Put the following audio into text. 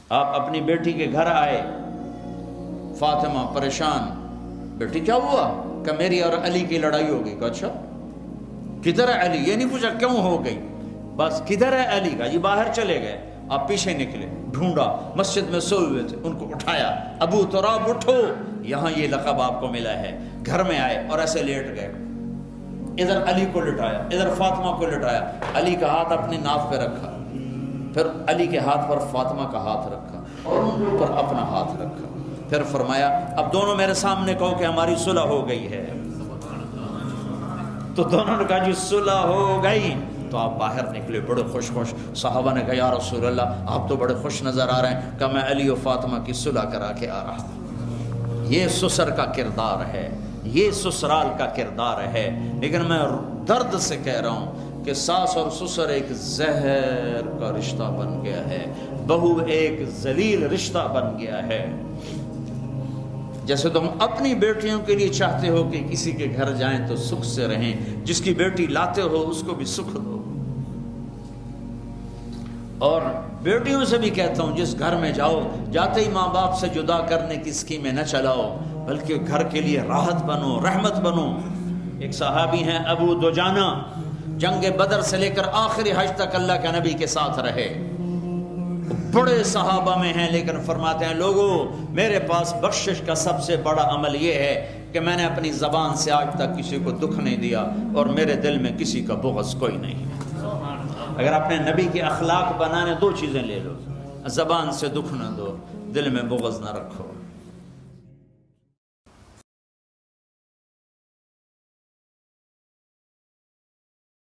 آپ اپنی بیٹی کے گھر آئے، فاطمہ پریشان، بیٹی کیا ہوا؟ کہ میری اور علی کی لڑائی ہو گئی۔ کہ اچھا کدھر ہے علی؟ یہ نہیں پوچھا کیوں ہو گئی، بس کدھر ہے علی؟ کا یہ باہر چلے گئے۔ آپ پیچھے نکلے، ڈھونڈا، مسجد میں سوئے ہوئے تھے، ان کو اٹھایا، ابو تراب اٹھو، یہاں یہ لقب آپ کو ملا ہے۔ گھر میں آئے اور ایسے لیٹ گئے، ادھر علی کو لٹایا، ادھر فاطمہ کو لٹایا، علی کا ہاتھ اپنی ناف پہ رکھا، پھر علی کے ہاتھ پر فاطمہ کا ہاتھ رکھا اور ان کے اوپر اپنا ہاتھ رکھا، پھر فرمایا اب دونوں میرے سامنے کہو کہ ہماری صلح ہو گئی ہے۔ تو دونوں نے کہا جی صلح ہو گئی۔ تو آپ باہر نکلے بڑے خوش خوش۔ صحابہ نے کہا یا رسول اللہ آپ تو بڑے خوش نظر آ رہے ہیں۔ کہ میں علی و فاطمہ کی صلح کرا کے آ رہا ہوں۔ یہ سسر کا کردار ہے، یہ سسرال کا کردار ہے۔ لیکن میں درد سے کہہ رہا ہوں کہ ساس اور سسر ایک زہر کا رشتہ بن گیا ہے، بہو ایک ذلیل رشتہ بن گیا ہے۔ جیسے تم اپنی بیٹیوں کے لیے چاہتے ہو کہ کسی کے گھر جائیں تو سکھ سے رہیں، جس کی بیٹی لاتے ہو اس کو بھی سکھ دو۔ اور بیٹیوں سے بھی کہتا ہوں جس گھر میں جاؤ، جاتے ہی ماں باپ سے جدا کرنے کی اسکیمیں نہ چلاؤ، بلکہ گھر کے لیے راحت بنو، رحمت بنو۔ ایک صحابی ہیں ابو دجانہ، جنگ بدر سے لے کر آخری حج تک اللہ کے نبی کے ساتھ رہے، بڑے صحابہ میں ہیں، لیکن فرماتے ہیں لوگوں میرے پاس بخشش کا سب سے بڑا عمل یہ ہے کہ میں نے اپنی زبان سے آج تک کسی کو دکھ نہیں دیا اور میرے دل میں کسی کا بغض کوئی نہیں۔ اگر اپنے نبی کے اخلاق بنانے دو چیزیں لے لو، زبان سے دکھ نہ دو، دل میں بغض نہ رکھو۔